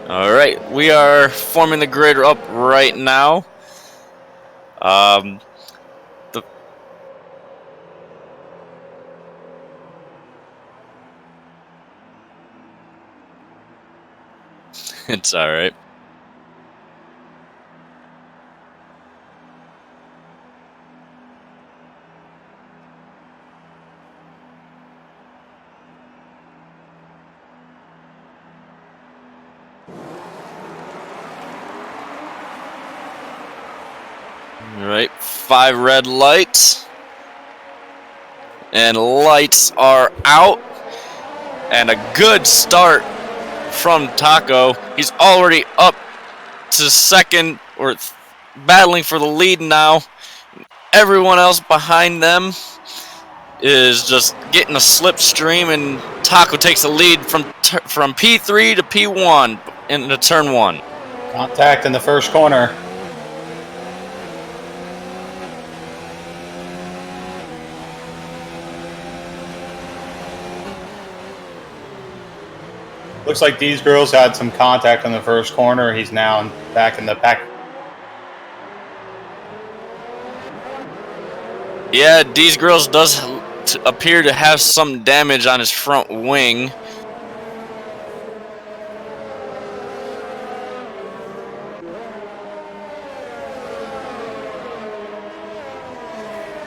All right, we are forming the grid up right now. The it's all right. All right, 5 red lights, and lights are out, and a good start from Taco. He's already up to second, or battling for the lead now. Everyone else behind them is just getting a slipstream, and Taco takes the lead from P3 to P1 into turn 1. Contact in the first corner. Looks like these girls had some contact in the first corner. He's now back in the pack. Yeah, these girls does appear to have some damage on his front wing.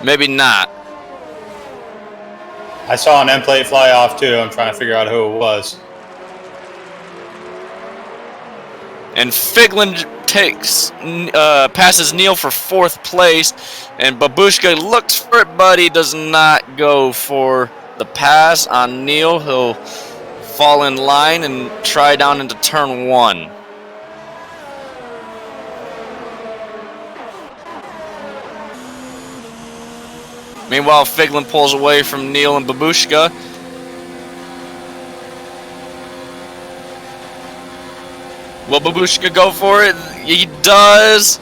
Maybe not. I saw an end plate fly off too. I'm trying to figure out who it was. And Figlin passes Neil for 4th place, and Babushka looks for it, but he does not go for the pass on Neil. He'll fall in line and try down into turn 1. Meanwhile, Figlin pulls away from Neil and Babushka. Will Babushka go for it? He does.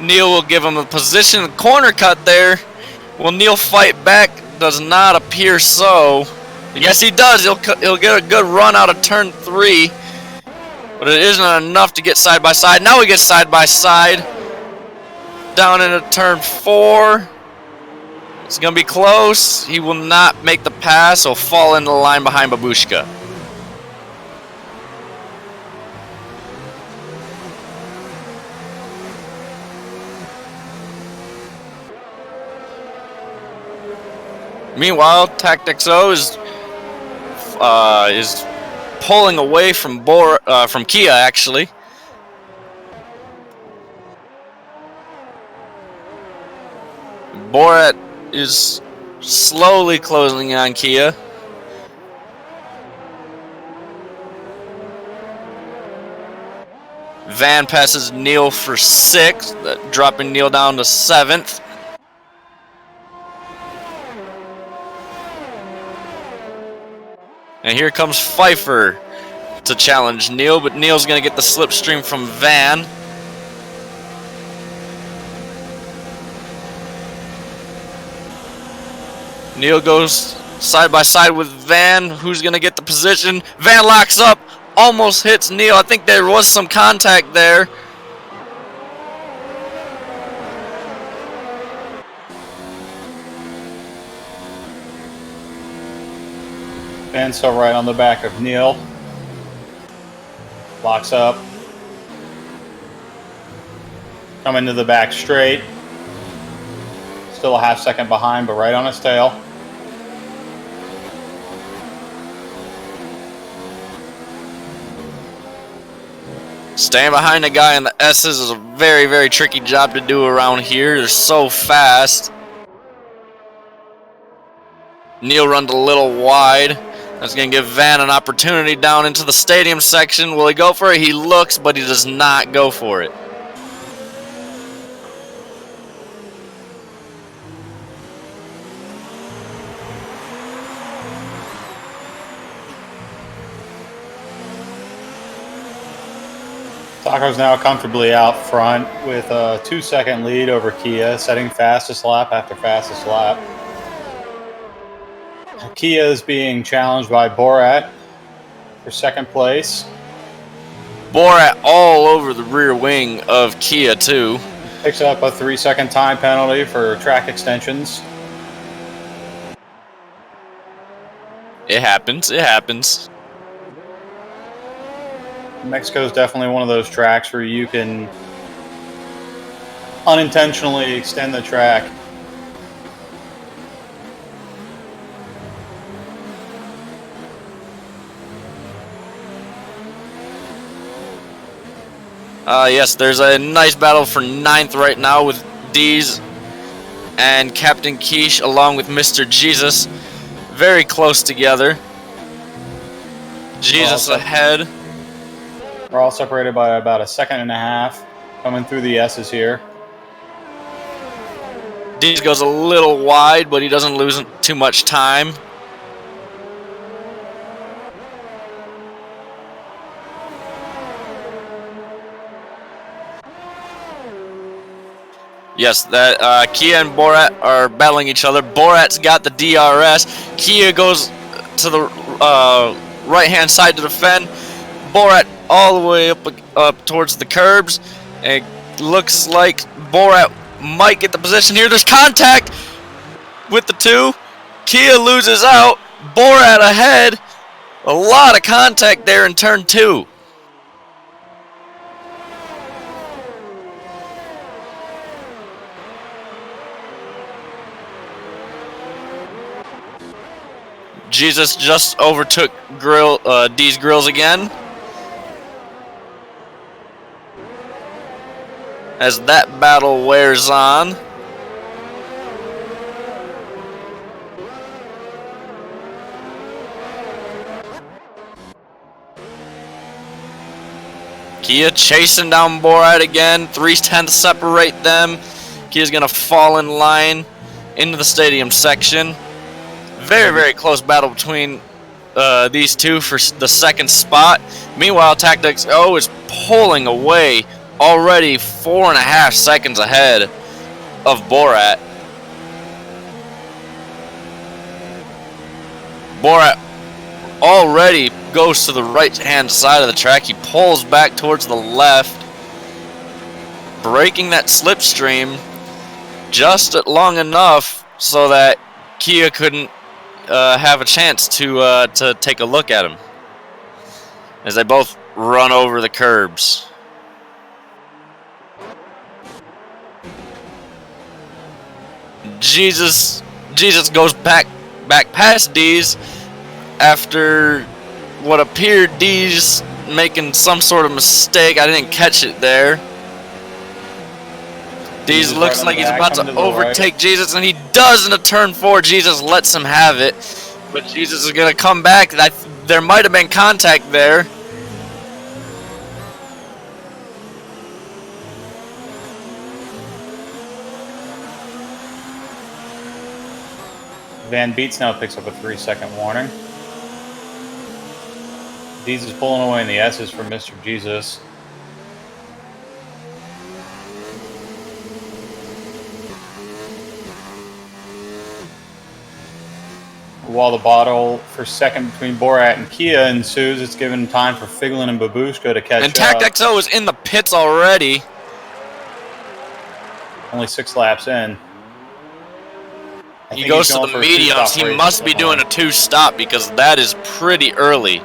Neil will give him a position. Corner cut there. Will Neil fight back? Does not appear so. Yes, he does. He'll get a good run out of turn 3. But it isn't enough to get side by side. Now we get side by side. Down into turn 4. It's going to be close. He will not make the pass. He'll fall into the line behind Babushka. Meanwhile, Tactics O is pulling away from Kia actually. Borat is slowly closing on Kia. Van passes Neil for 6th, dropping Neil down to 7th. And here comes Pfeiffer to challenge Neil, but Neil's going to get the slipstream from Van. Neil goes side by side with Van. Who's going to get the position? Van locks up, almost hits Neil. I think there was some contact there. Van's still right on the back of Neil. Locks up. Coming to the back straight. Still a half second behind, but right on his tail. Staying behind the guy in the S's is a very, very tricky job to do around here. They're so fast. Neil runs a little wide. That's going to give Van an opportunity down into the stadium section. Will he go for it? He looks, but he does not go for it. Taco's now comfortably out front with a 2-second lead over Kia, setting fastest lap after fastest lap. Kia is being challenged by Borat for 2nd place. Borat all over the rear wing of Kia too. Picks up a 3-second time penalty for track extensions. It happens. It happens. Mexico is definitely one of those tracks where you can unintentionally extend the track. Yes, there's a nice battle for 9th right now with Dees and Captain Quiche along with Mr. Jesus. Very close together. Jesus ahead. We're all separated by about a second and a half coming through the S's here. Dees goes a little wide, but he doesn't lose too much time. Yes, that Kia and Borat are battling each other. Borat's got the DRS. Kia goes to the right-hand side to defend. Borat all the way up towards the curbs. And it looks like Borat might get the position here. There's contact with the two. Kia loses out. Borat ahead. A lot of contact there in turn 2. Jesus just overtook D's Grills again. As that battle wears on. Kia chasing down Borat again. 3/10 separate them. Kia's going to fall in line into the stadium section. Very, very close battle between these two for the second spot. Meanwhile, Tactics O is pulling away already 4.5 seconds ahead of Borat. Borat already goes to the right-hand side of the track. He pulls back towards the left, breaking that slipstream just long enough so that Kia couldn't have a chance to take a look at him as they both run over the curbs. Jesus goes back past D's after what appeared D's making some sort of mistake. I didn't catch it there. D's looks like he's about to overtake Jesus, and he does in a turn 4. Jesus lets him have it, but Jesus is going to come back. There might have been contact there. Van Beets now picks up a 3-second warning. Dees is pulling away in the S's for Mr. Jesus. While the battle for second between Borat and Kia ensues, it's given time for Figlin and Babushka to catch up. And TactXO is in the pits already. Only 6 laps in. He goes to the mediums. He must be doing a 2-stop because that is pretty early.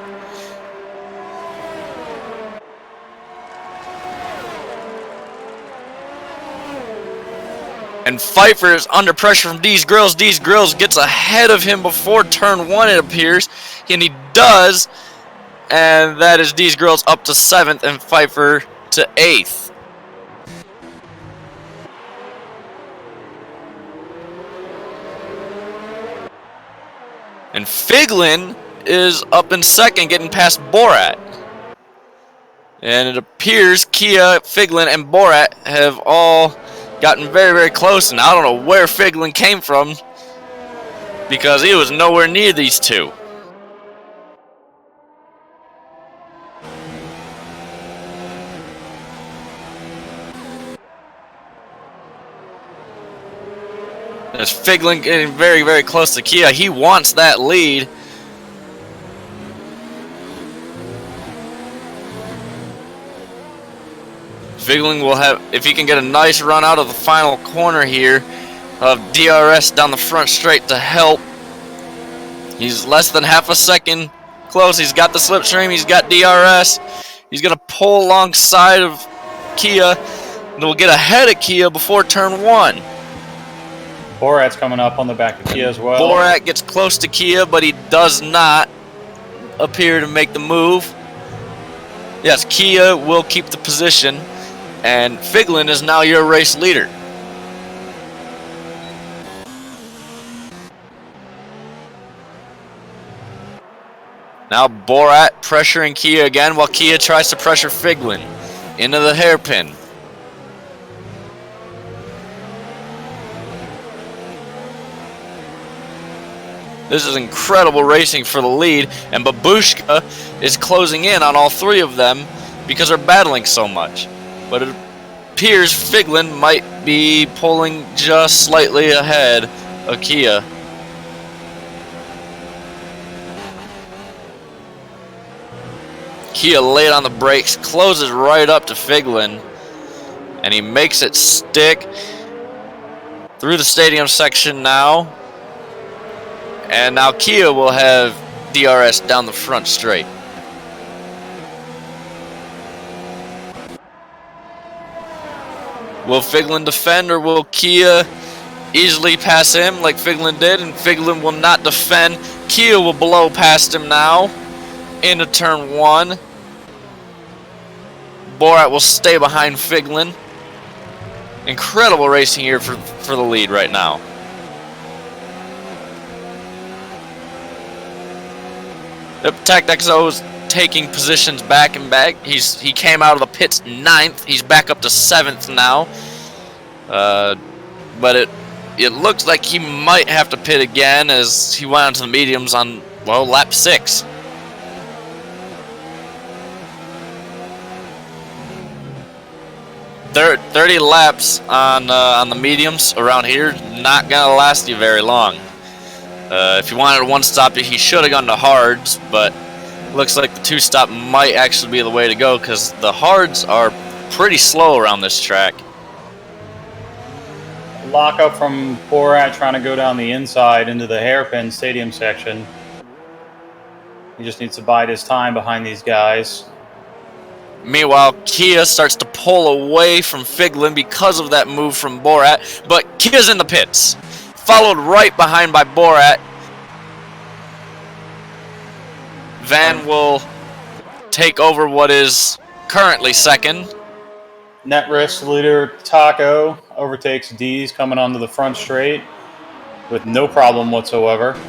And Pfeiffer is under pressure from D's Grills. D's Grills gets ahead of him before turn 1, it appears. And he does. And that is D's Grills up to 7th and Pfeiffer to 8th. And Figlin is up in 2nd, getting past Borat. And it appears Kia, Figlin, and Borat have all gotten very, very close, and I don't know where Figlin came from because he was nowhere near these two. There's Figlin getting very, very close to Kia. He wants that lead. Figlin will have, if he can get a nice run out of the final corner here, of DRS down the front straight to help. He's less than half a second close. He's got the slipstream. He's got DRS. He's going to pull alongside of Kia. And we'll get ahead of Kia before turn 1. Borat's coming up on the back of Kia as well. Borat gets close to Kia, but he does not appear to make the move. Yes, Kia will keep the position, and Figlin is now your race leader. Now Borat pressuring Kia again while Kia tries to pressure Figlin into the hairpin. This is incredible racing for the lead, and Babushka is closing in on all three of them because they're battling so much. But it appears Figlin might be pulling just slightly ahead of Kia. Kia late on the brakes, closes right up to Figlin, and he makes it stick through the stadium section now. And now Kia will have DRS down the front straight. Will Figlin defend, or will Kia easily pass him like Figlin did? And Figlin will not defend. Kia will blow past him now into turn 1. Borat will stay behind Figlin. Incredible racing here for the lead right now. Yep, TactXO is taking positions back and back. He came out of the pits 9th. He's back up to 7th now. But it looks like he might have to pit again as he went onto the mediums on, well, lap 6. There, 30 laps on the mediums around here, not gonna last you very long. If you wanted a one-stop, he should have gone to hards, but looks like the two-stop might actually be the way to go because the hards are pretty slow around this track. Lockup from Borat trying to go down the inside into the hairpin stadium section. He just needs to bide his time behind these guys. Meanwhile, Kia starts to pull away from Figlin because of that move from Borat, but Kia's in the pits. Followed right behind by Borat. Van will take over what is currently second. Net risk leader Taco overtakes D's coming onto the front straight with no problem whatsoever.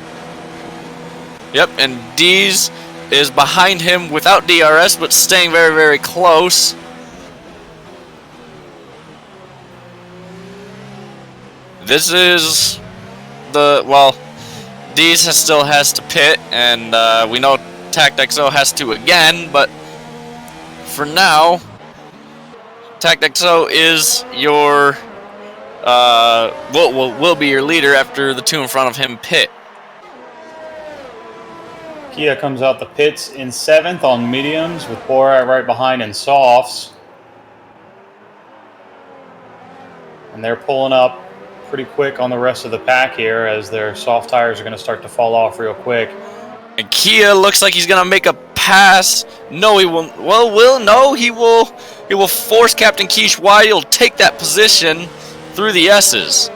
Yep, and D's is behind him without DRS, but staying very, very close. This is well, D's still has to pit, and we know TactXO has to again, but for now, TactXO is your, will be your leader after the two in front of him pit. Kia comes out the pits in 7th on mediums with Borat right behind in softs. And they're pulling up pretty quick on the rest of the pack here as their soft tires are going to start to fall off real quick. And Kia looks like he's going to make a pass. No, he will. Well, no, he will. He will force Captain Quiche wide. He'll take that position through the S's.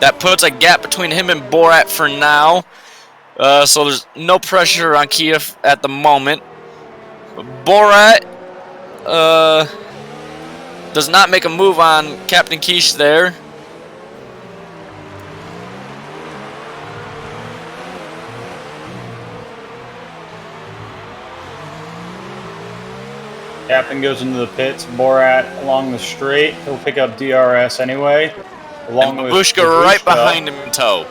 That puts a gap between him and Borat for now. So there's no pressure on Kia at the moment. But Borat does not make a move on Captain Quiche there. Captain goes into the pits. Borat along the straight. He'll pick up DRS anyway. Along and with Babushka right behind him in tow.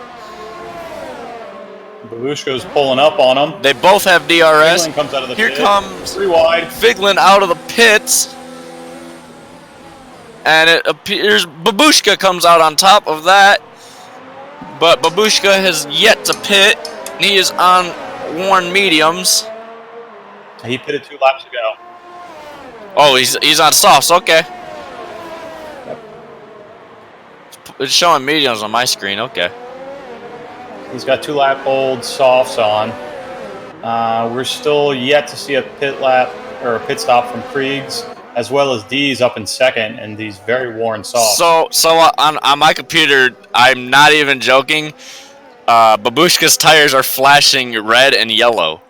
Babushka's pulling up on him. They both have DRS. Figlin comes out of the Here pit. comes 3 wide. Figlin out of the pits. And it appears Babushka comes out on top of that. But Babushka has yet to pit. He is on worn mediums. He pitted 2 laps ago. Oh, he's on softs. Okay. It's showing mediums on my screen. Okay. He's got 2 lap old softs on. We're still yet to see a pit lap or a pit stop from Kriegs, as well as D's up in second, and these very worn softs. So on my computer, I'm not even joking. Babushka's tires are flashing red and yellow.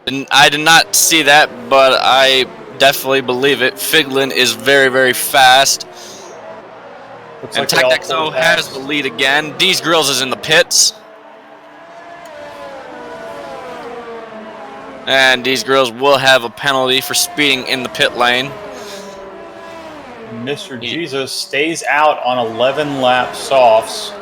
And I did not see that, but I definitely believe it. Figlin is very, very fast. Looks And like TechDexo has the lead again. D's Grills is in the pits. And D's Grills will have a penalty for speeding in the pit lane. Mr. Jesus stays out on 11 lap softs.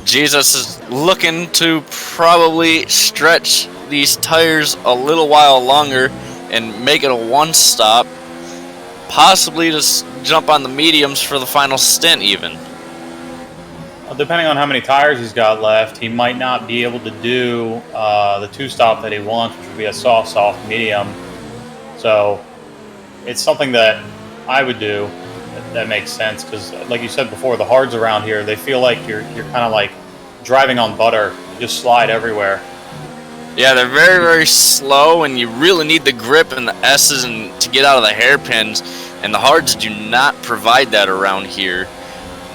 Jesus is looking to probably stretch these tires a little while longer and make it a one stop. Possibly just jump on the mediums for the final stint even. Depending on how many tires he's got left, he might not be able to do the 2-stop that he wants, which would be a soft, medium. So it's something that I would do that makes sense because, like you said before, the hards around here, they feel like you're kind of like driving on butter. You just slide everywhere. Yeah, they're very, very slow, and you really need the grip and the S's to get out of the hairpins, and the hards do not provide that around here.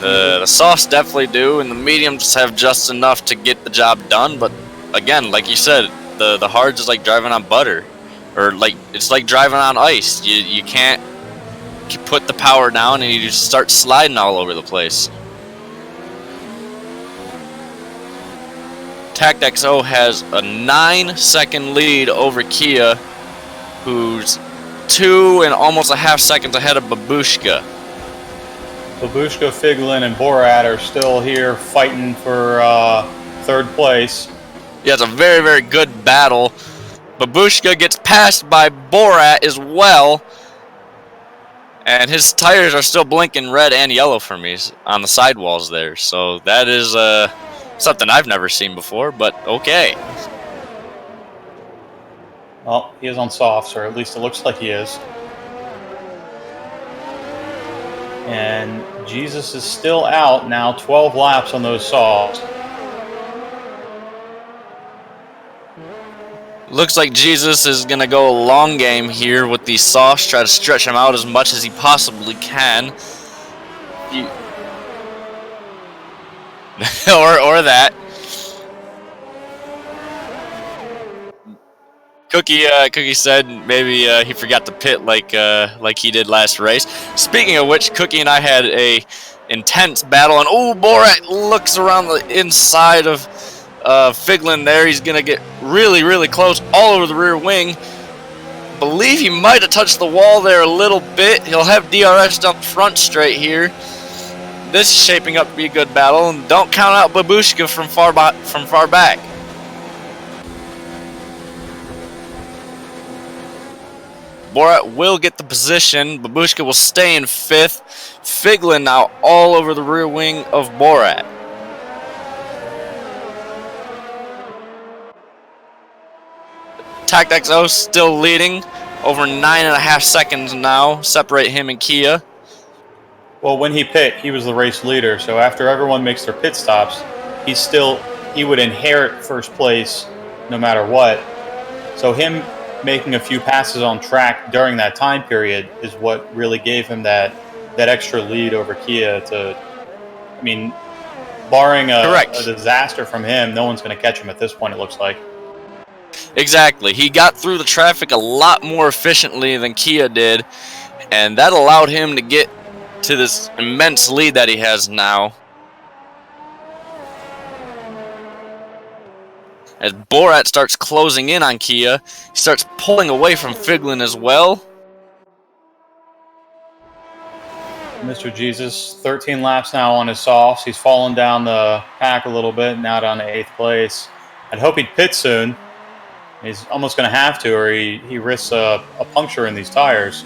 The softs definitely do, and the mediums have just enough to get the job done. But again, like you said, the hards is like driving on butter, or like it's like driving on ice. You can't put the power down, and you just start sliding all over the place. TactXO has a 9-second lead over Kia, who's 2 and almost a half seconds ahead of Babushka. Babushka, Figlin, and Borat are still here fighting for third place. Yeah, it's a very, very good battle. Babushka gets passed by Borat as well. And his tires are still blinking red and yellow for me on the sidewalls there. So that is something I've never seen before, but okay. Well, he is on softs, or at least it looks like he is. And Jesus is still out now, 12 laps on those softs. Looks like Jesus is going to go a long game here with these softs, try to stretch him out as much as he possibly can. or that. Cookie said maybe he forgot to pit like he did last race. Speaking of which, Cookie and I had a intense battle, and Borat looks around the inside of Figlin there. He's gonna get really, really close all over the rear wing. Believe he might have touched the wall there a little bit. He'll have DRS down front straight here. This is shaping up to be a good battle, and don't count out Babushka from far back. Borat will get the position. Babushka will stay in 5th. Figlin now all over the rear wing of Borat. TactXO still leading, over 9.5 seconds now, separate him and Kia. Well, when he pit, he was the race leader. So after everyone makes their pit stops, he would inherit first place no matter what. So him making a few passes on track during that time period is what really gave him that extra lead over Kia. Barring a disaster from him, no one's going to catch him at this point, it looks like. Exactly. He got through the traffic a lot more efficiently than Kia did, and that allowed him to get to this immense lead that he has now. As Borat starts closing in on Kia, he starts pulling away from Figlin as well. Mr. Jesus, 13 laps now on his softs. He's fallen down the pack a little bit, now down to 8th place. I'd hope he'd pit soon. He's almost going to have to, or he risks a puncture in these tires.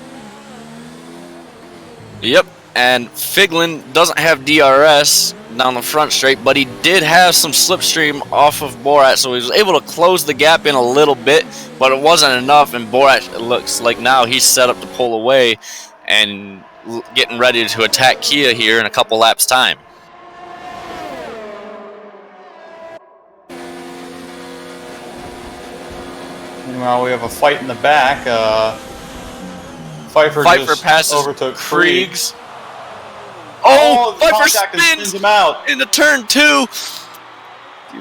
Yep, and Figlin doesn't have DRS down the front straight, but he did have some slipstream off of Borat, so he was able to close the gap in a little bit, but it wasn't enough, and Borat, it looks like now he's set up to pull away and getting ready to attack Kia here in a couple laps' time. Meanwhile, we have a fight in the back. Pfeiffer just passes overtook Kriegs. Oh, Pfeiffer spins him out into turn 2.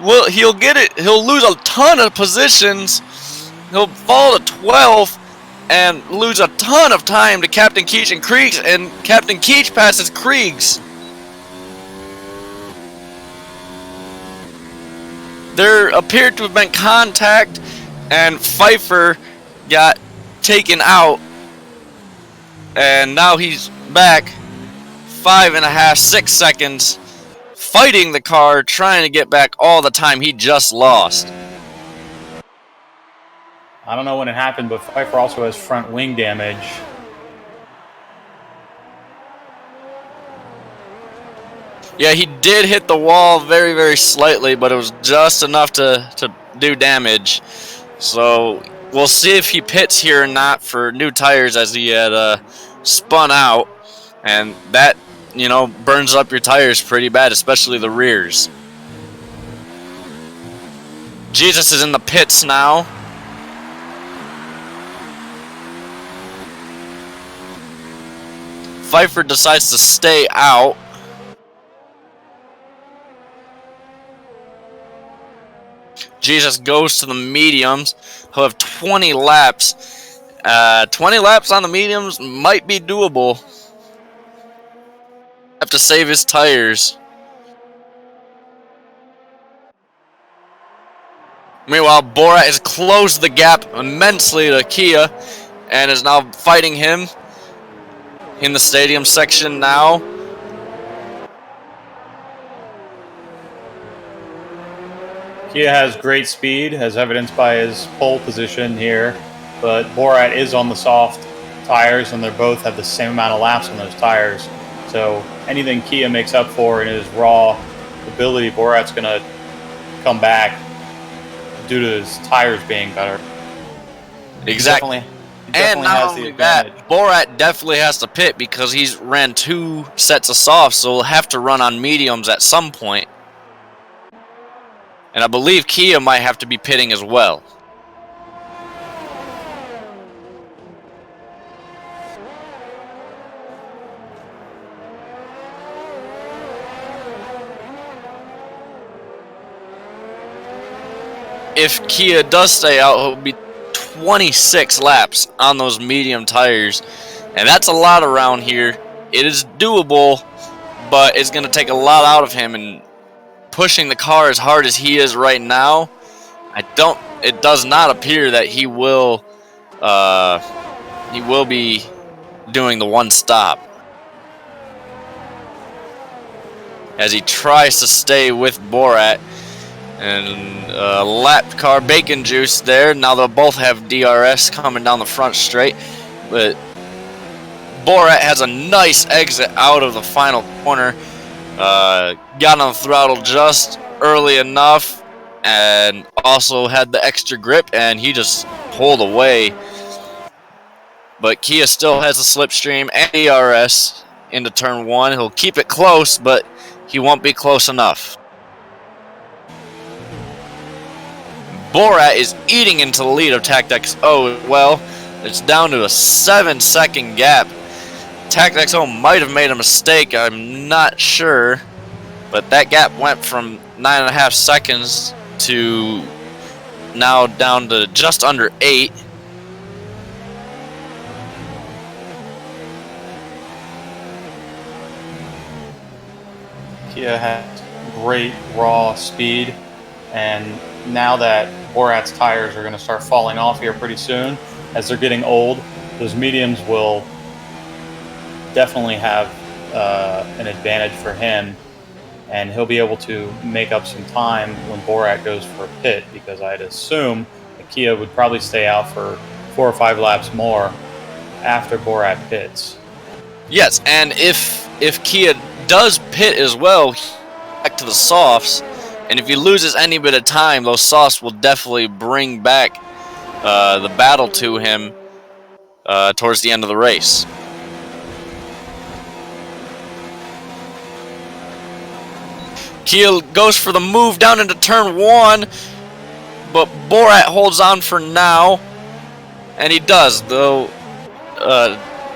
Well, he'll get it. He'll lose a ton of positions. He'll fall to 12th and lose a ton of time to Captain Keach and Kriegs, and Captain Keach passes Kriegs. There appeared to have been contact, and Pfeiffer got taken out, and now he's back 5.5, 6 seconds, fighting the car, trying to get back all the time he just lost. I don't know when it happened, but Pfeiffer also has front wing damage. Yeah, he did hit the wall very, very slightly, but it was just enough to do damage. So we'll see if he pits here or not for new tires, as he had spun out, and that, you know, burns up your tires pretty bad, especially the rears. Jesus is in the pits now. Pfeiffer decides to stay out. Jesus goes to the mediums. He'll have 20 laps. 20 laps on the mediums might be doable. Have to save his tires. Meanwhile, Borat has closed the gap immensely to Kia and is now fighting him in the stadium section now. Kia has great speed, as evidenced by his pole position here, but Borat is on the soft tires, and they both have the same amount of laps on those tires. So anything Kia makes up for in his raw ability, Borat's going to come back due to his tires being better. Exactly. And not only that, Borat definitely has to pit because he's ran 2 sets of softs, so he'll have to run on mediums at some point. And I believe Kia might have to be pitting as well. If Kia does stay out, he'll be 26 laps on those medium tires, and that's a lot around here. It is doable, but it's going to take a lot out of him, and pushing the car as hard as he is right now, it does not appear that he will be doing the one stop, as he tries to stay with Borat. And lap car bacon juice there. Now they'll both have DRS coming down the front straight, but Borat has a nice exit out of the final corner. Got on the throttle just early enough, and also had the extra grip, and he just pulled away. But Kia still has a slipstream and DRS into turn 1. He'll keep it close, but he won't be close enough. Borat is eating into the lead of TactXO as well. It's down to a 7-second gap. TactXO might have made a mistake, I'm not sure. But that gap went from 9.5 seconds to now down to just under 8. Kia has great raw speed, and now that Borat's tires are going to start falling off here pretty soon, as they're getting old, those mediums will definitely have an advantage for him, and he'll be able to make up some time when Borat goes for a pit, because I'd assume the Kia would probably stay out for 4 or 5 laps more after Borat pits. Yes, and if Kia does pit as well, back to the softs, and if he loses any bit of time, those softs will definitely bring back the battle to him towards the end of the race. Kia goes for the move down into turn 1, but Borat holds on for now, and he does, though.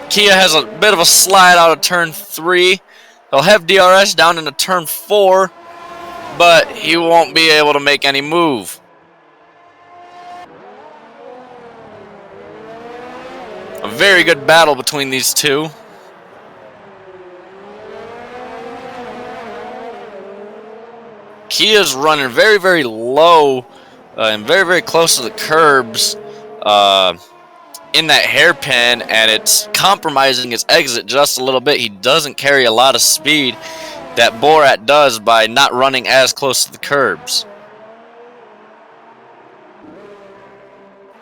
Kia has a bit of a slide out of turn 3. He'll have DRS down into turn 4, but he won't be able to make any move. A very good battle between these two. Kia's running very, very low and very, very close to the curbs in that hairpin, and it's compromising his exit just a little bit. He doesn't carry a lot of speed that Borat does by not running as close to the curbs.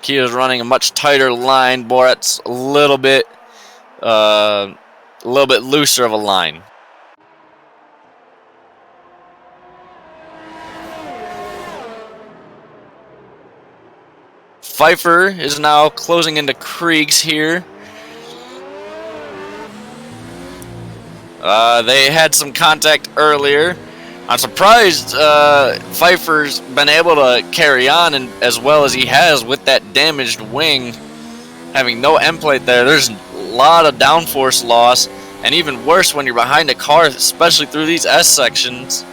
Kia's running a much tighter line. Borat's a little bit looser of a line. Pfeiffer is now closing into Kriegs here. They had some contact earlier. I'm surprised Pfeiffer's been able to carry on as well as he has with that damaged wing. Having no end plate there, there's a lot of downforce loss, and even worse when you're behind a car, especially through these S sections.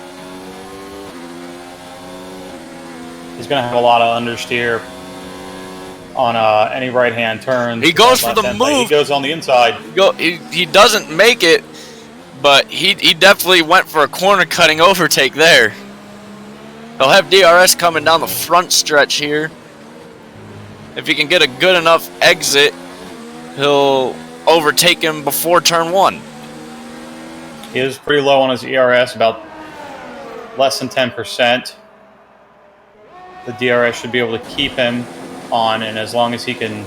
He's going to have a lot of understeer on any right-hand turn. He goes for the move. He goes on the inside. He doesn't make it, but he definitely went for a corner cutting overtake there. He'll have DRS coming down the front stretch here. If he can get a good enough exit, he'll overtake him before turn 1. He is pretty low on his ERS, about less than 10%. The DRS should be able to keep him on, and as long as he can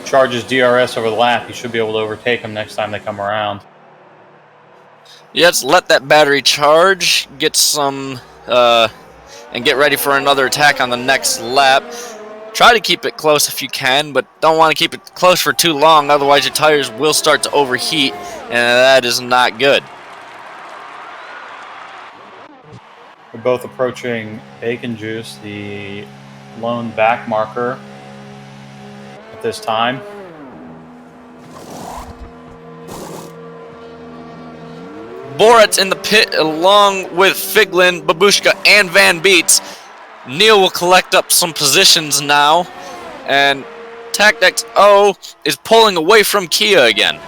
charge his DRS over the lap, he should be able to overtake him next time they come around. Yes, let that battery charge, get some, and get ready for another attack on the next lap. Try to keep it close if you can, but don't want to keep it close for too long, otherwise your tires will start to overheat, and that is not good. We're both approaching Bacon Juice, the lone back marker at this time. Borat's in the pit along with Figlin, Babushka, and Van Beets. Neil will collect up some positions now, and Tactics O is pulling away from Kia again.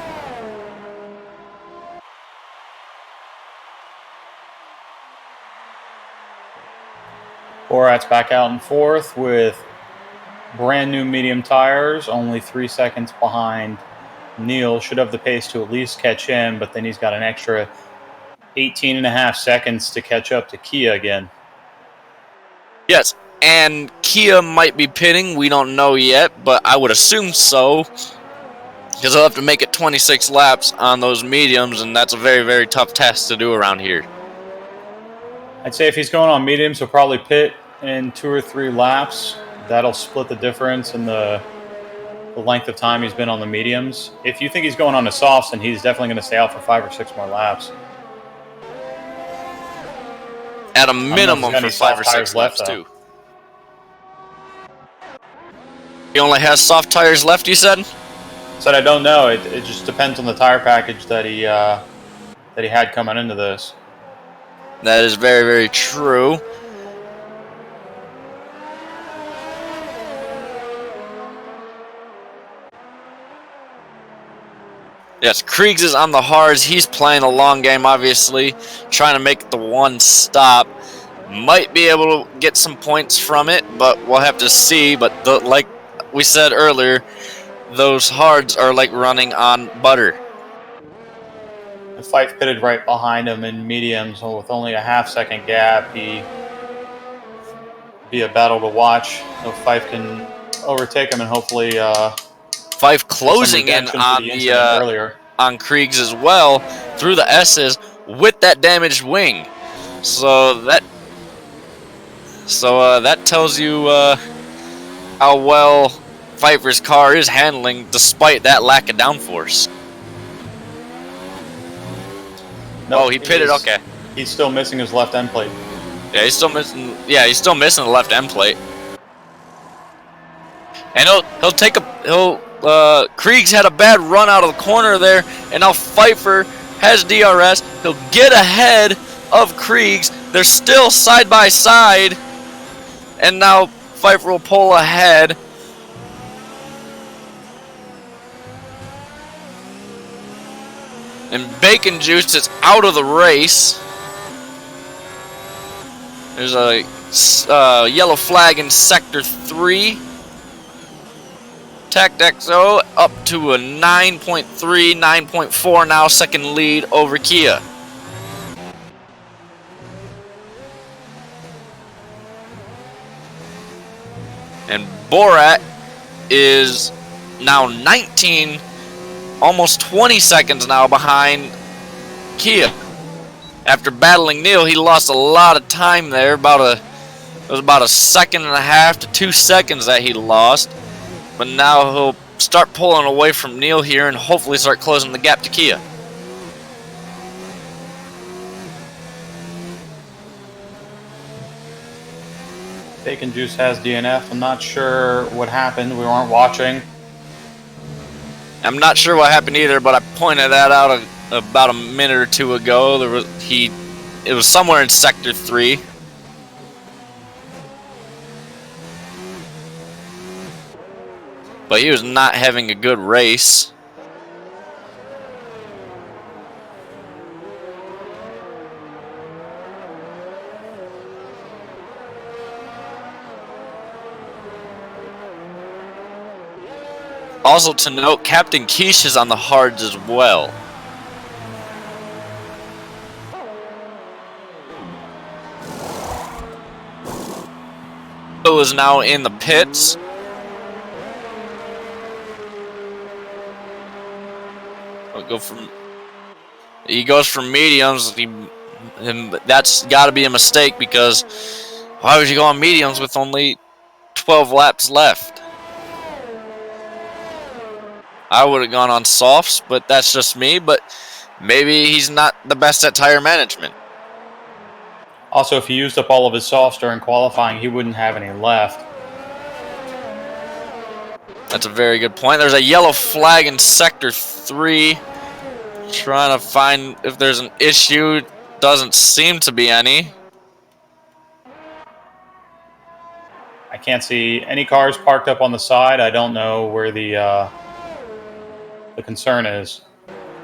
Borat's back out in fourth with brand new medium tires, only 3 seconds behind Neil. Should have the pace to at least catch him, but then he's got an extra 18.5 seconds to catch up to Kia again. Yes, and Kia might be pitting. We don't know yet, but I would assume so, because they'll have to make it 26 laps on those mediums, and that's a very, very tough task to do around here. I'd say if he's going on mediums, he'll probably pit in 2 or 3 laps. That'll split the difference in the length of time he's been on the mediums. If you think he's going on the softs, then he's definitely going to stay out for 5 or 6 more laps. At a minimum for 5 or 6 laps, too. He only has soft tires left, you said? Said I don't know. It just depends on the tire package that he had coming into this. That is very, very true. Yes, Kriegs is on the hards. He's playing a long game, obviously, trying to make the one stop. Might be able to get some points from it, but we'll have to see. But like we said earlier, those hards are like running on butter. And Fife pitted right behind him in mediums, so with only a half-second gap, he be a battle to watch. So Fife can overtake him and hopefully Fife get some closing in redemption for on the incident the earlier. on Kriegs as well through the S's with that damaged wing. So that tells you how well Pfeiffer's car is handling despite that lack of downforce. Nope, Oh, he pitted. Okay. He's still missing his left end plate. Yeah, he's still missing. Yeah, he's still missing the left end plate. And he'll take a Kriegs had a bad run out of the corner there, and now Pfeiffer has DRS. He'll get ahead of Kriegs. They're still side by side, and now Pfeiffer will pull ahead. And Bacon Juice is out of the race. There's a yellow flag in Sector 3. Tech XO up to a 9.3, 9.4 now, second lead over Kia. And Borat is now 19, almost 20 seconds now behind Kia. After battling Neil, he lost a lot of time there. It was about a second and a half to 2 seconds that he lost. But now he'll start pulling away from Neil here and hopefully start closing the gap to Kia. Bacon Juice has DNF. I'm not sure what happened. We weren't watching. I'm not sure what happened either, but I pointed that out about a minute or two ago. It was somewhere in Sector 3. But he was not having a good race. Also to note, Captain Quiche is on the hards as well. Is now in the pits. He goes from mediums, and that's got to be a mistake because why would you go on mediums with only 12 laps left? I would have gone on softs, but that's just me. But maybe he's not the best at tire management. Also, if he used up all of his softs during qualifying, he wouldn't have any left. That's a very good point. There's a yellow flag in Sector 3. Trying to find if there's an issue. Doesn't seem to be any. I can't see any cars parked up on the side. I don't know where the concern is.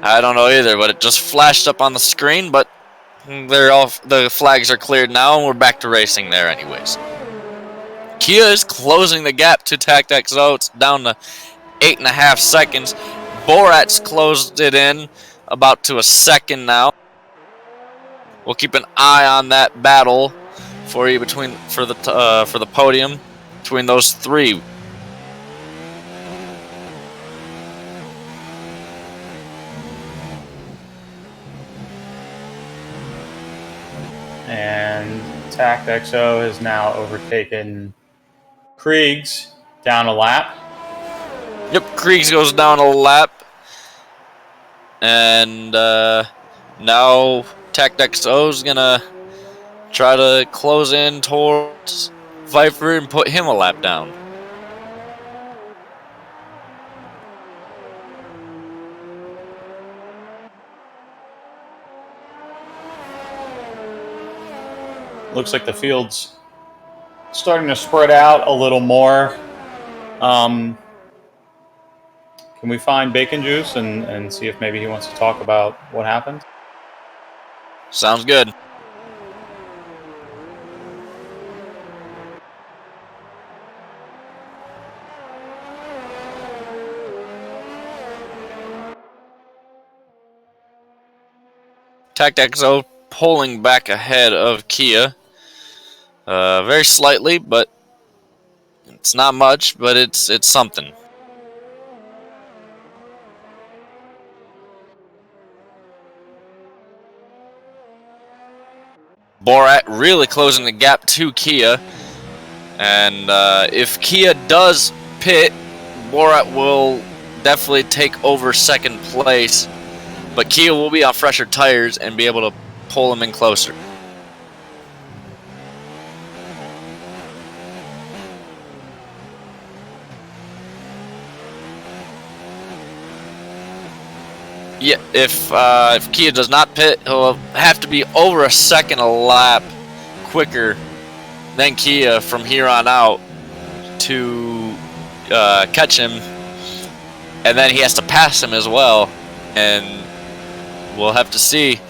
I don't know either, but it just flashed up on the screen. But the flags are cleared now, and we're back to racing there anyways. Kia is closing the gap to TactXO. It's down to 8.5 seconds. Borat's closed it in about to a second now. We'll keep an eye on that battle for you for the podium between those three. And TactXO has now overtaken Kriegs down a lap. Yep, Kriegs goes down a lap. And now TactXO is going to try to close in towards Pfeiffer and put him a lap down. Looks like the field's starting to spread out a little more. Can we find Bacon Juice and see if maybe he wants to talk about what happened? Sounds good. TactXO pulling back ahead of Kia. Very slightly, but it's not much, but it's something. Borat really closing the gap to Kia, and if Kia does pit, Borat will definitely take over second place, but Kia will be on fresher tires and be able to pull him in closer. Yeah, if Kia does not pit, he'll have to be over a second a lap quicker than Kia from here on out to catch him, and then he has to pass him as well, and we'll have to see.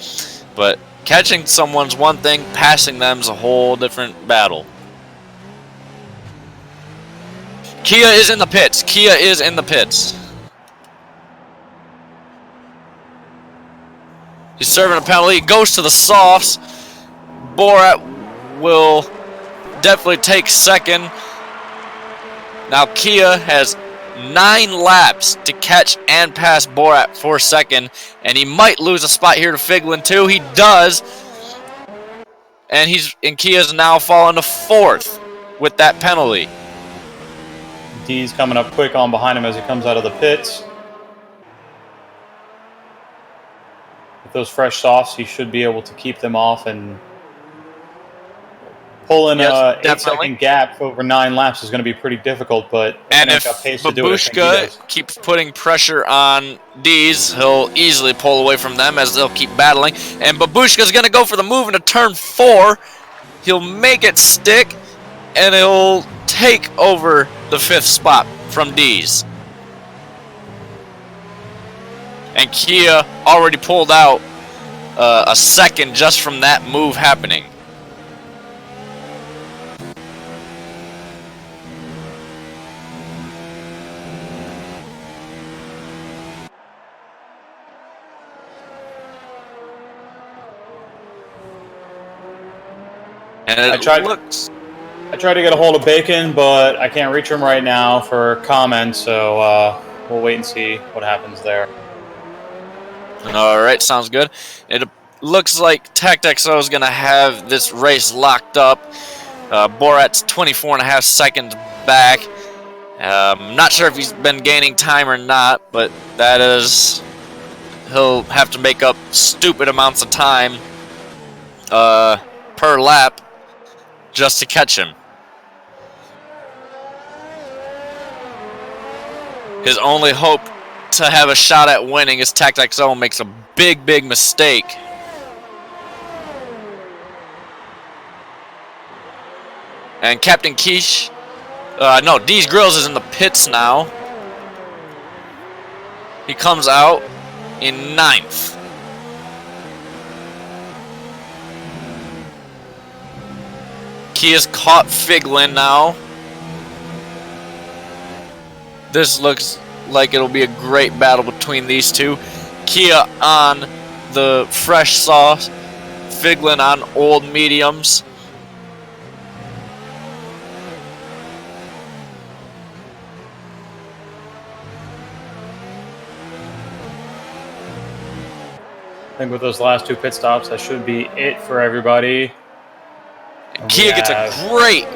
But catching someone's one thing, passing them's a whole different battle. Kia is in the pits. Kia is in the pits. He's serving a penalty. He goes to the softs. Borat will definitely take second. Now Kia has 9 laps to catch and pass Borat for second, and he might lose a spot here to Figlin too. He does, and Kia's now fallen to 4th with that penalty. D's coming up quick on behind him as he comes out of the pits. With those fresh softs, he should be able to keep them off and pulling an 8-second gap over 9 laps is going to be pretty difficult. But if Babushka keeps putting pressure on D's, he'll easily pull away from them as they'll keep battling. And Babushka's going to go for the move into turn 4. He'll make it stick, and he'll take over the 5th spot from D's. And Kia already pulled out a second just from that move happening. And I tried to get a hold of Bacon, but I can't reach him right now for comments, so we'll wait and see what happens there. Alright, sounds good. It looks like TactXO is going to have this race locked up. Borat's 24.5 seconds back. Not sure if he's been gaining time or not, but that is... he'll have to make up stupid amounts of time per lap just to catch him. His only hope to have a shot at winning is TactXO makes a big mistake. And Captain Quiche, no, D's Grills is in the pits now. He comes out in 9th. Kia's caught Figlin now. This looks like it'll be a great battle between these two. Kia on the fresh sauce, Figlin on old mediums. I think with those last 2 pit stops, that should be it for everybody. Kia gets a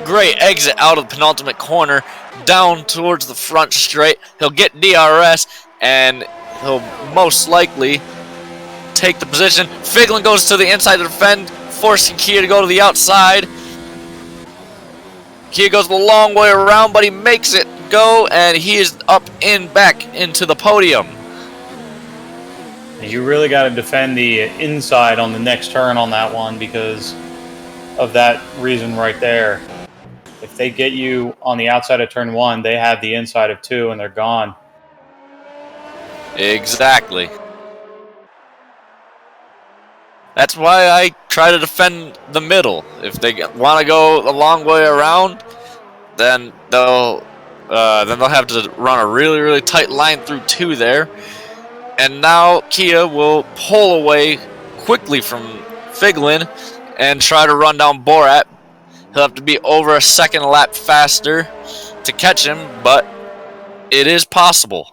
great exit out of the penultimate corner, down towards the front straight. He'll get DRS, and he'll most likely take the position. Figlin goes to the inside to defend, forcing Kia to go to the outside. Kia goes the long way around, but he makes it go, and he is up and back into the podium. You really got to defend the inside on the next turn on that one because of that reason right there. If they get you on the outside of turn 1, they have the inside of 2 and they're gone. Exactly. That's why I try to defend the middle. If they want to go a long way around, then they'll have to run a really tight line through 2 there. And now Kia will pull away quickly from Figlin and try to run down Borat. He'll have to be over a second lap faster to catch him, but it is possible.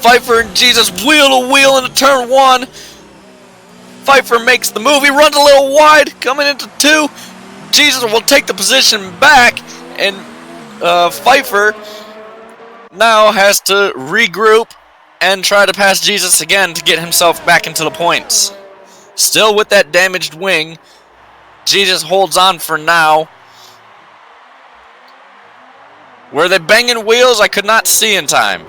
Pfeiffer and Jesus wheel to wheel into turn 1. Pfeiffer makes the move. He runs a little wide coming into 2. Jesus will take the position back, and Pfeiffer now has to regroup and try to pass Jesus again to get himself back into the points. Still with that damaged wing, Jesus holds on for now. Were they banging wheels? I could not see in time.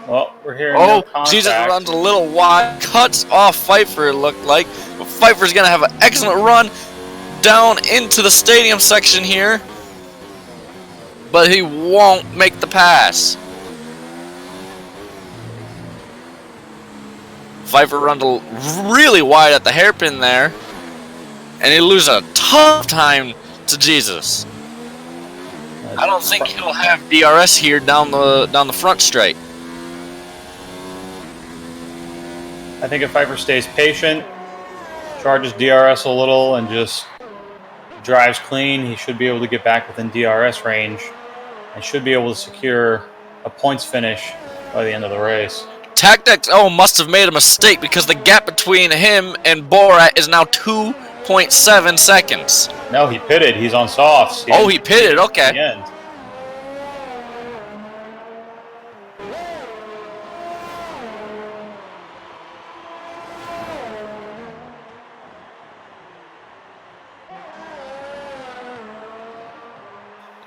Well, we're hearing no contact. Jesus runs a little wide, cuts off Pfeiffer, it looked like. But Pfeiffer's going to have an excellent run down into the stadium section here. But he won't make the pass. Pfeiffer runs really wide at the hairpin there. And he loses a ton of time to Jesus. I don't think he'll have DRS here down the front straight. I think if Pfeiffer stays patient, charges DRS a little, and just drives clean, he should be able to get back within DRS range and should be able to secure a points finish by the end of the race. TactXO must have made a mistake because the gap between him and Borat is now 2.7 seconds. No, he pitted. He's on softs. He pitted. Okay. At the end.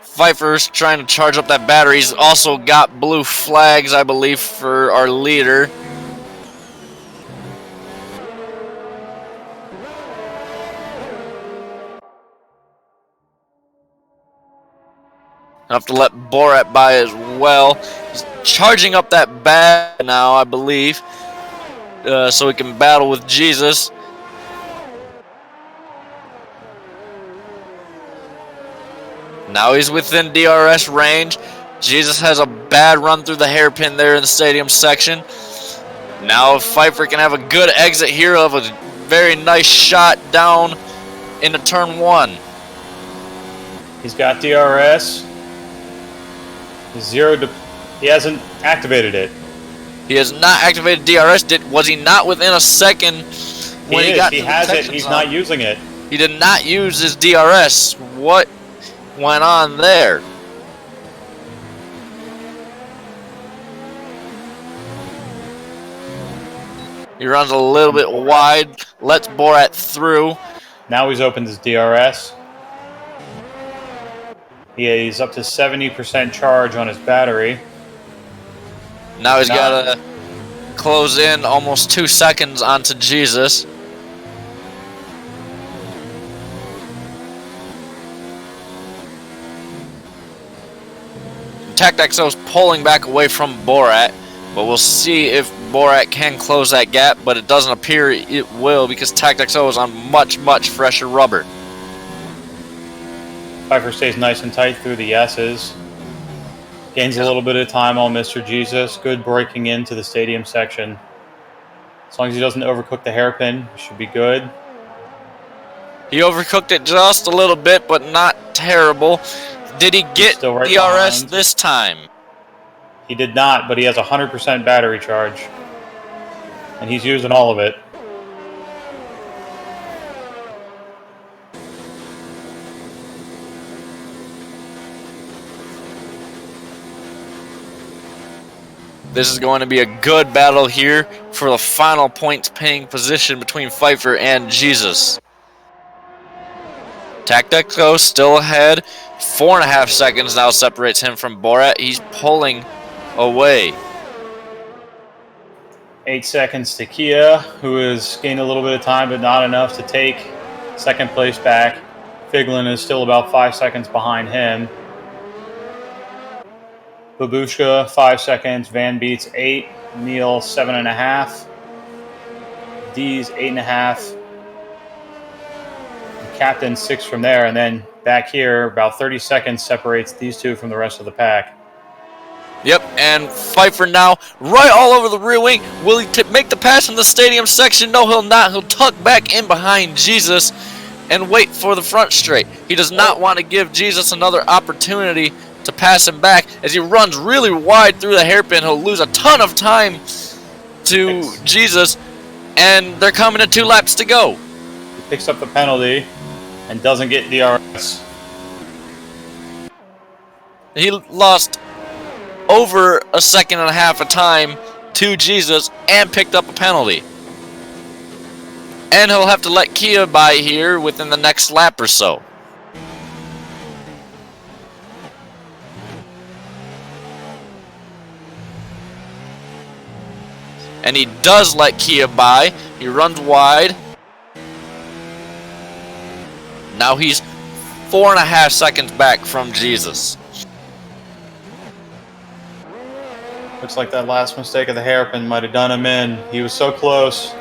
Pfeiffer's trying to charge up that battery. He's also got blue flags, I believe, for our leader. I have to let Borat by as well. He's charging up that bat now, I believe, so he can battle with Jesus. Now he's within DRS range. Jesus has a bad run through the hairpin there in the stadium section. Now Pfeiffer can have a good exit here of a very nice shot down into turn 1. He's got DRS. He hasn't activated it. He has not activated DRS. Was he not within a second when he got to the has it. protection He's zone? not using it. He did not use his DRS. What went on there? He runs a little bit wide, lets Borat through. Now he's opened his DRS. He's up to 70% charge on his battery. Now he's got to close in almost 2 seconds onto Jesus. TactXO's pulling back away from Borat, but we'll see if Borat can close that gap, but it doesn't appear it will because TactXO is on much, much fresher rubber. Pfeiffer stays nice and tight through the S's. Gains a little bit of time on Mr. Jesus. Good breaking into the stadium section. As long as he doesn't overcook the hairpin, he should be good. He overcooked it just a little bit, but not terrible. Did he get Still right DRS behind. this time? He did not, but he has 100% battery charge. And he's using all of it. This is going to be a good battle here for the final points paying position between Pfeiffer and Jesus. TactXO still ahead. 4.5 seconds now separates him from Borat. He's pulling away. 8 seconds to Kia, who has gained a little bit of time, but not enough to take second place back. Figlin is still about 5 seconds behind him. Babushka, 5 seconds. Van Beets, 8. Neal, 7.5. D's 8.5. Captain 6 from there, and then back here, about 30 seconds separates these two from the rest of the pack. Yep, and Pfeiffer now right all over the rear wing. Will he make the pass in the stadium section? No, he'll not. He'll tuck back in behind Jesus and wait for the front straight. He does not want to give Jesus another opportunity to pass him back. As he runs really wide through the hairpin, he'll lose a ton of time to Jesus, and they're coming to 2 laps to go. He picks up the penalty and doesn't get DRS. He lost over a second and a half of time to Jesus and picked up a penalty. And he'll have to let Kia by here within the next lap or so. And he does let Kia by. He runs wide. Now he's 4.5 seconds back from Jesus. Looks like that last mistake of the hairpin might have done him in. He was so close.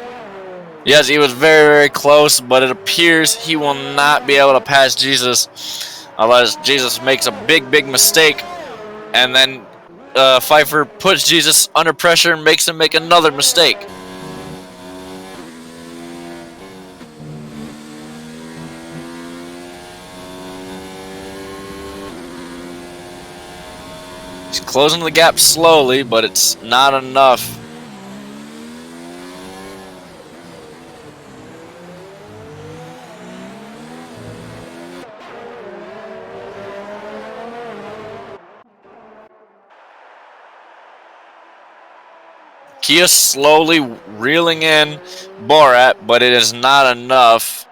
Yes, he was very, very close, but it appears he will not be able to pass Jesus unless Jesus makes a big, big mistake. And then Pfeiffer puts Jesus under pressure and makes him make another mistake. He's closing the gap slowly, but it's not enough. Kia slowly reeling in Borat, but it is not enough.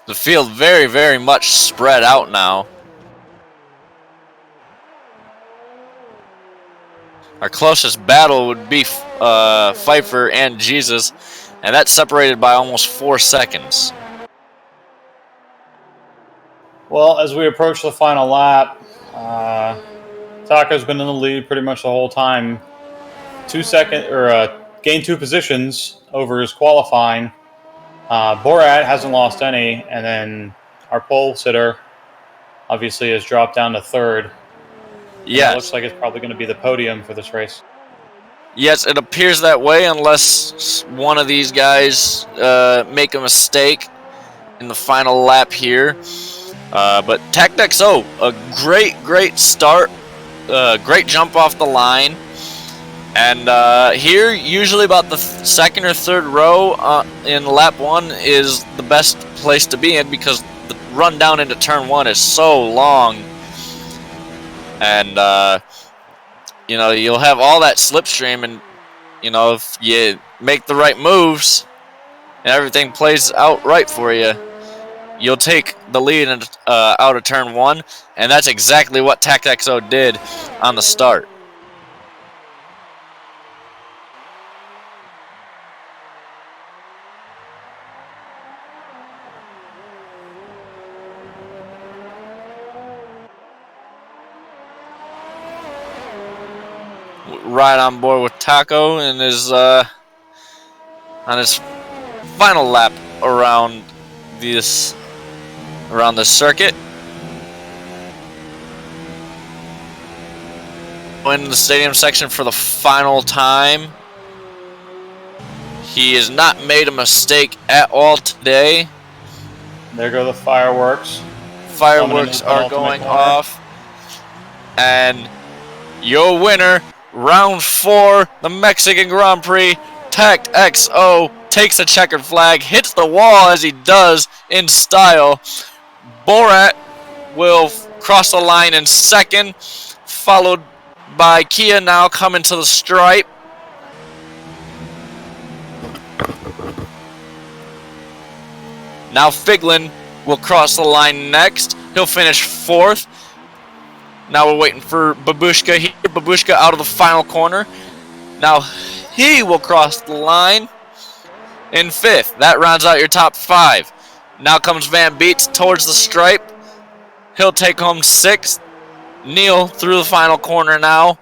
The field very, very much spread out now. Our closest battle would be Pfeiffer and Jesus, and that's separated by almost 4 seconds. Well, as we approach the final lap, Taco's been in the lead pretty much the whole time. Gained 2 positions over his qualifying. Borat hasn't lost any, and then our pole sitter obviously has dropped down to 3rd. Yeah, it looks like it's probably going to be the podium for this race. Yes, it appears that way unless one of these guys make a mistake in the final lap here. But TactXO, a great start, great jump off the line. And here, usually about the second or 3rd row in lap 1 is the best place to be in because the run down into turn 1 is so long. And, you'll have all that slipstream, and, if you make the right moves and everything plays out right for you, you'll take the lead out of turn 1, and that's exactly what TactXO did on the start. Right on board with Taco and on his final lap around this circuit. In the stadium section for the final time. He has not made a mistake at all today. There go the fireworks. Fireworks are going off. And your winner, round 4, the Mexican Grand Prix, TactXO takes a checkered flag, hits the wall as he does in style. Borat will cross the line in 2nd, followed by Kia now coming to the stripe. Now Figlin will cross the line next. He'll finish 4th. Now we're waiting for Babushka here. Babushka out of the final corner. Now he will cross the line in 5th. That rounds out your top 5. Now comes Van Beets towards the stripe. He'll take home 6th. Neil through the final corner now.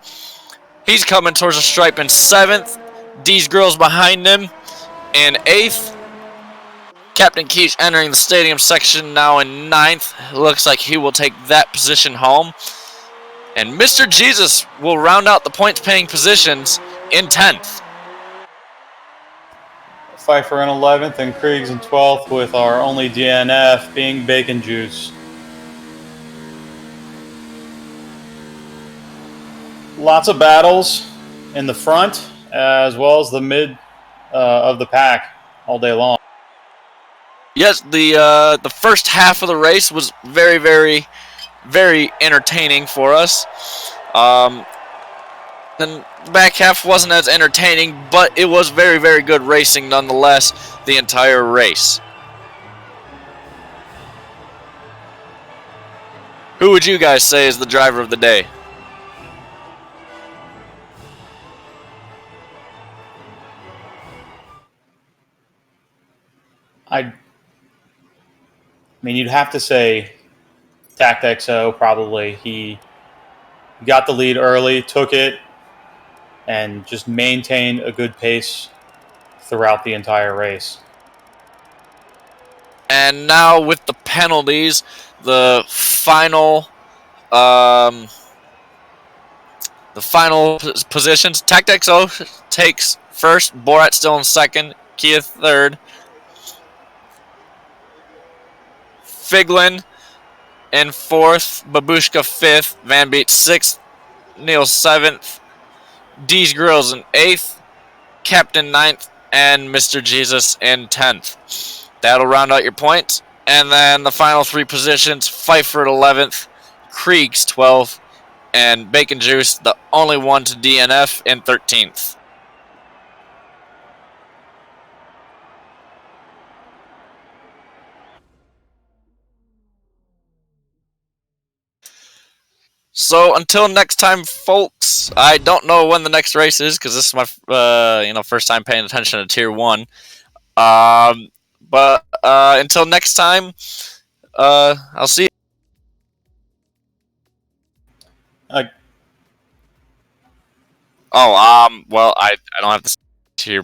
He's coming towards the stripe in 7th. D's Girls behind him in 8th. Captain Keach entering the stadium section now in 9th. Looks like he will take that position home. And Mr. Jesus will round out the points-paying positions in 10th. Pfeiffer in 11th and Kriegs in 12th, with our only DNF being Bacon Juice. Lots of battles in the front as well as the mid of the pack all day long. Yes, the first half of the race was very, very, very entertaining for us. Then the back half wasn't as entertaining, but it was very, very good racing nonetheless, the entire race. Who would you guys say is the driver of the day? I mean, you'd have to say TactXO probably. He got the lead early, took it, and just maintained a good pace throughout the entire race. And now with the penalties, the final positions. TactXO takes first, Borat still in second, Kia third, Figlin in fourth, Babushka fifth, Van Beet sixth, Neil seventh, D's Grills in eighth, Captain ninth, and Mr. Jesus in 10th. That'll round out your points. And then the final 3 positions, Pfeiffer at 11th, Kriegs 12th, and Bacon Juice, the only one to DNF, in 13th. So until next time, folks, I don't know when the next race is because this is my first time paying attention to Tier 1. But until next time, I'll see you. Well, I don't have to tier.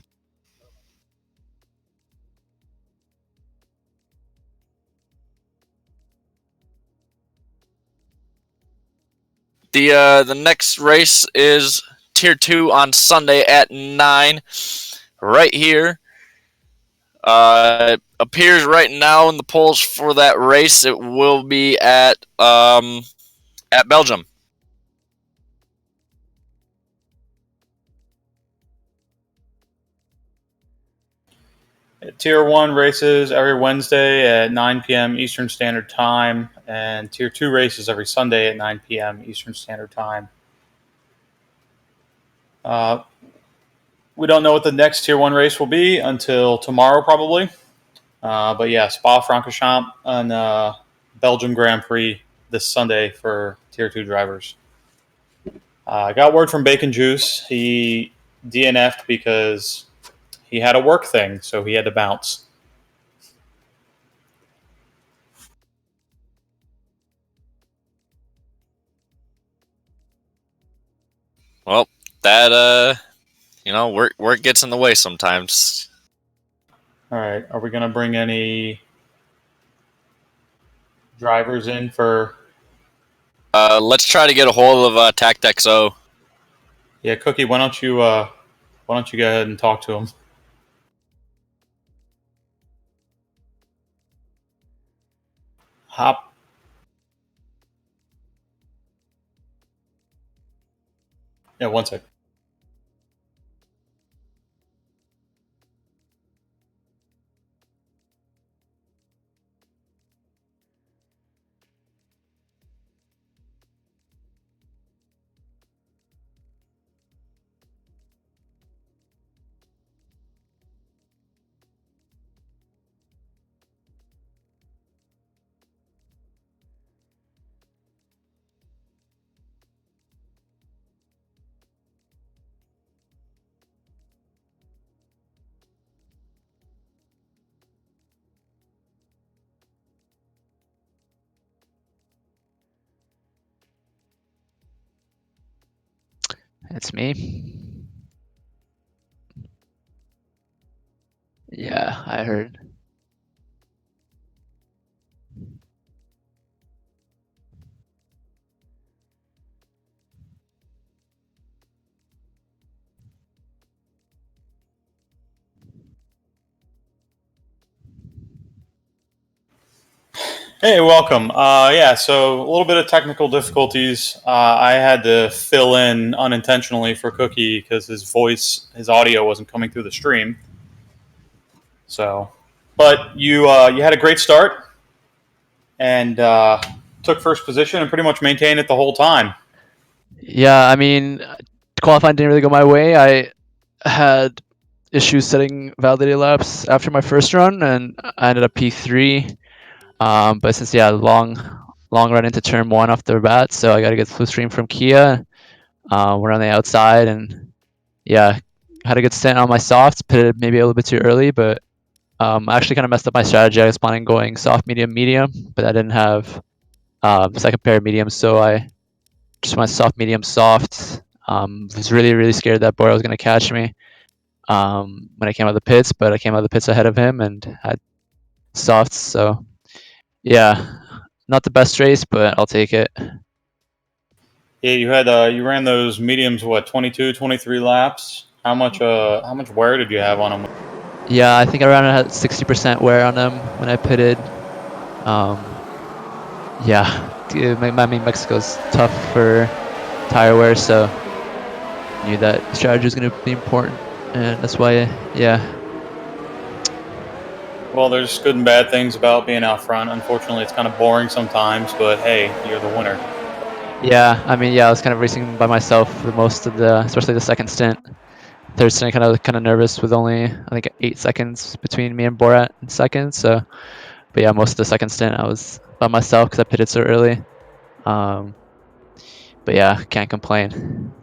The next race is Tier 2 on Sunday at 9, right here. It appears right now in the polls for that race it will be at Belgium. Tier 1 races every Wednesday at 9 p.m. Eastern Standard Time, and Tier 2 races every Sunday at 9 p.m. Eastern Standard Time. We don't know what the next Tier 1 race will be until tomorrow, probably. But yeah, Spa-Francorchamps and Belgium Grand Prix this Sunday for Tier 2 drivers. I got word from Bacon Juice. He DNF'd because he had a work thing, so he had to bounce. Well, that work gets in the way sometimes. All right, are we gonna bring any drivers in for? Let's try to get a hold of TactXO. Yeah, Cookie, why don't you go ahead and talk to him? Hop. Yeah, one sec. It's me. Yeah, I heard. Hey, welcome. Yeah, so a little bit of technical difficulties. I had to fill in unintentionally for Cookie because his audio wasn't coming through the stream. So, but you had a great start and took first position and pretty much maintained it the whole time. Yeah, I mean, qualifying didn't really go my way. I had issues setting validated laps after my first run, and I ended up P3. But since long run into turn one off the bat, so I got to get full stream from Kia. We're on the outside, and yeah, had a good stint on my softs. Pitted maybe a little bit too early, but I actually kind of messed up my strategy. I was planning going soft, medium, medium, but I didn't have second pair of mediums, so I just went soft, medium, soft. Was really scared that Bora was going to catch me when I came out of the pits, but I came out of the pits ahead of him and had softs. So yeah, not the best race, but I'll take it. Yeah, you ran those mediums 22, 23 laps. How much wear did you have on them? Yeah, I think I ran at 60% wear on them when I pitted. Yeah, I mean Mexico's tough for tire wear, so I knew that strategy was going to be important, and that's why, yeah. Well, there's good and bad things about being out front. Unfortunately, it's kind of boring sometimes, but hey, you're the winner. Yeah, I mean, yeah, I was kind of racing by myself for most of especially the second stint. Third stint, kind of nervous with only I think 8 seconds between me and Borat in second. So, but yeah, most of the second stint I was by myself because I pitted so early. Um, but yeah, can't complain.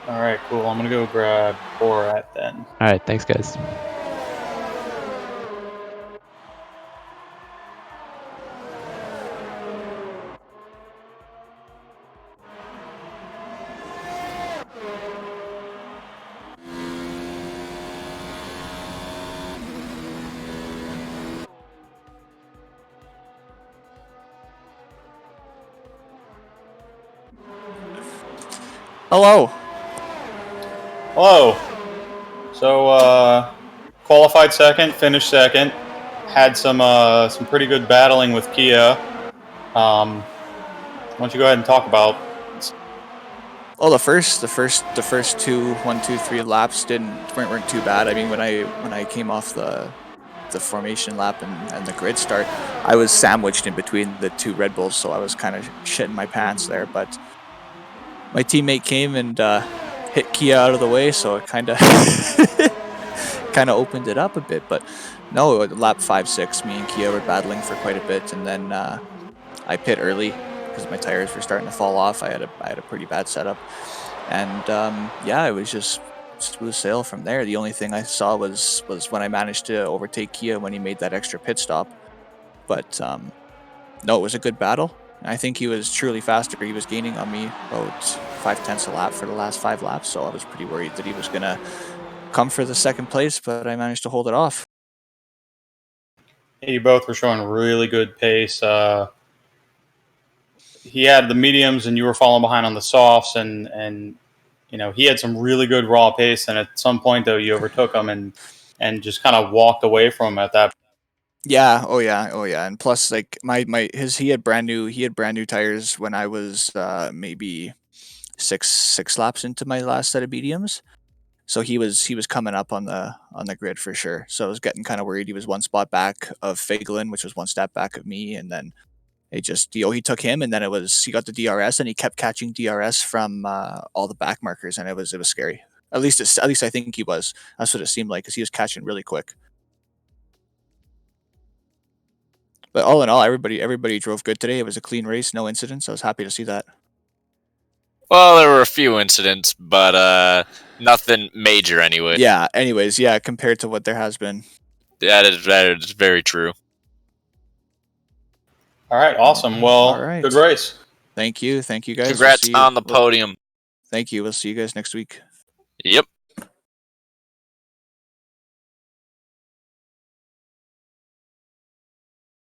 All right, cool. I'm gonna go grab Borat then. All right, thanks, guys. Hello. Hello. So qualified second, finished second. Had some pretty good battling with Kia. Why don't you go ahead and talk about? Well, the first two, 1, 2, 3 laps weren't too bad. I mean, when I came off the formation lap and the grid start, I was sandwiched in between the two Red Bulls, so I was kind of shitting my pants there. But my teammate came and hit Kia out of the way, so it kind of kind of opened it up a bit. But no, lap 5, 6, me and Kia were battling for quite a bit, and then I pit early because my tires were starting to fall off. I had a pretty bad setup, and yeah, it was just smooth sail from there. The only thing I saw was when I managed to overtake Kia when he made that extra pit stop. But no, it was a good battle. I think he was truly faster. He was gaining on me about 5/10 a lap for the last 5 laps, so I was pretty worried that he was gonna come for the second place, but I managed to hold it off. You both were showing really good pace. He had the mediums, and you were falling behind on the softs, and he had some really good raw pace. And at some point, though, you overtook him and just kind of walked away from him at that. Yeah, oh yeah, and plus like he had brand new tires when I was maybe six laps into my last set of mediums. So he was coming up on the grid for sure. So I was getting kind of worried. He was one spot back of Fagelin, which was one step back of me, and then he took him, and then he got the DRS, and he kept catching DRS from all the back markers, and it was scary. At least I think he was. That's what it seemed like because he was catching really quick. But all in all, everybody drove good today. It was a clean race, no incidents. I was happy to see that. Well, there were a few incidents, but nothing major anyway. Yeah. Anyways, yeah. Compared to what there has been. That is very true. All right, awesome. Well, All right. good race. Thank you guys. Congrats on the podium. Thank you. We'll see you guys next week. Yep.